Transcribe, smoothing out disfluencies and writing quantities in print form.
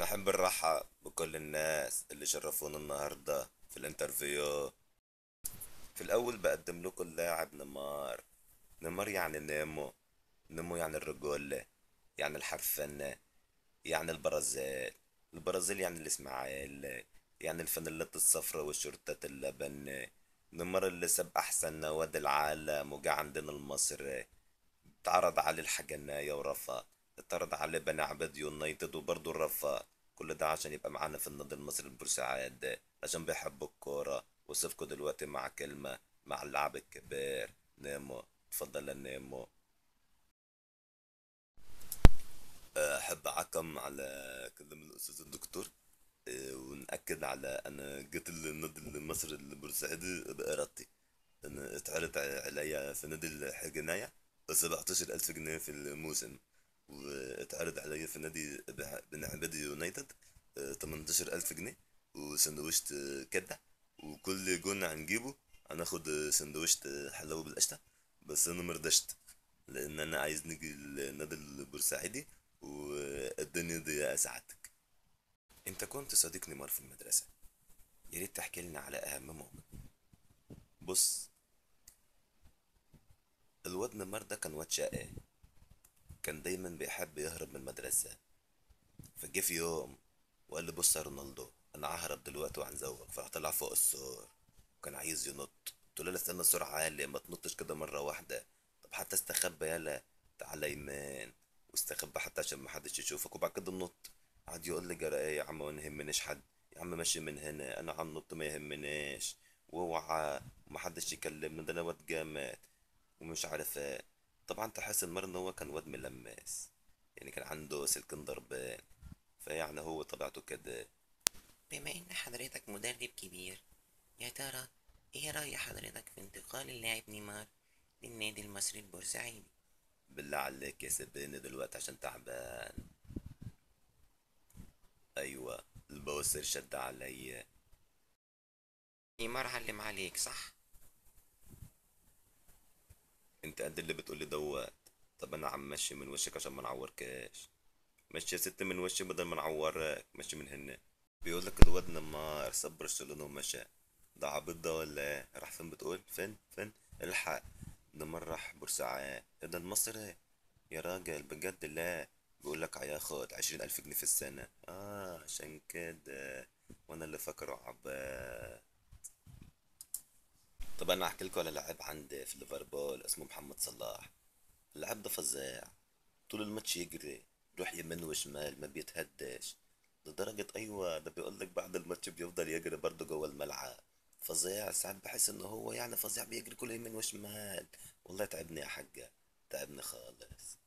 نحب نرحب بكل الناس اللي شرفونا النهاردة في الانترفيو. في الأول بقدم لكم اللاعب نيمار. نيمار يعني نيمو. نيمو يعني الرجولة، يعني الحرفنة، يعني البرازيل. البرازيل يعني الإسماعيل، يعني الفانيلات الصفراء والشورتات اللبن. نيمار اللي ساب أحسن نوادي العالم وجا عندنا المصري. اتعرض عليه الحجناية ورفض. اتعرض عليه بني عبيد يونايتد وبرضه رفض. كل ده عشان يبقى معانا في النادي المصري البورسعيد، عشان بيحب الكورة. وصفكوا دلوقتي مع كلمة مع اللاعب الكبير نيمو. اتفضل يا نيمو. أحب أعقم على كلام الأستاذ الدكتور. ونأكد على أنا جيت النادي المصري البورسعيدي بإرادتي. أنا اتعرض عليا في نادي الحجناية 17,000 جنيه في الموسم. واتعرض عليا في نادي بن عبيد يونايتد 18,000 جنيه وسندويشت كده. وكل جون هنجيبه هناخد سندويشت حلاوة بالقشطة. بس أنا مرضشت لأن أنا عايز نيجي النادي البورسعيدي والدنيا دي أسعدك. أنت كنت صديق نيمار في المدرسة، يا ريت تحكي لنا على أهم موقف. بص، الواد نيمار ده كان واد شقي. كان دايما بيحب يهرب من المدرسة. فجه في يوم وقال لي بص يا رونالدو، انا ههرب دلوقتي وهنزوق. فراح طلع فوق السور وكان عايز ينط. قلت له لا استنى، السرعة عالية ما تنطش كده مرة واحدة. طب حتى استخبى يلا. تعالى يمان واستخبى حتى عشان محدش يشوفك وبعد كده نط. قعد يقول لي جرى ايه يا عم وانا يهمنيش حد. يا عم ماشي من هنا، انا هنط ما يهمنيش. واوعى ومحدش يكلمني، ده انا واد جامد ومش عارف ايه. طبعا تحس المرة ان هو كان واد ملمس، يعني كان عنده سلكين ضربان. فيعني هو طبيعته كده. بما إن حضرتك مدرب كبير، يا ترى إيه رأي حضرتك في انتقال اللاعب نيمار للنادي المصري البورسعيدي؟ بالله عليك يا سيبيني دلوقتي عشان تعبان. ايوه، البواسير شد عليا. نيمار علم عليك صح؟ انت قد اللي بتقولي دوت. طب انا عم ماشي من وشك عشان ما نعوركش. ماشي يا ست من وشي بدل ما نعورك، ماشي من هنا. بيقول لك الواد لما ساب برشلونة ومشى. ده عبيط ده ولا ايه؟ راح فين بتقول؟ فين؟ الحق. ده مرة راح بورسعيد. ايه ده المصري؟ يا راجل بجد لا. بيقول لك هياخد 20,000 جنيه في السنة. عشان كده. وانا اللي فاكره عباد. طب انا احكي لكم على لاعب عندي في ليفربول اسمه محمد صلاح. اللاعب ده فظيع. طول الماتش يجري، يروح يمين وشمال ما بيتهداش. لدرجة ايوه ده بيقول لك بعد الماتش بيفضل يجري برضه جوه الملعب. فظيع. ساعات بحس ان هو يعني فظيع بيجري كل يمين وشمال. والله تعبني يا حاجة، تعبني خالص.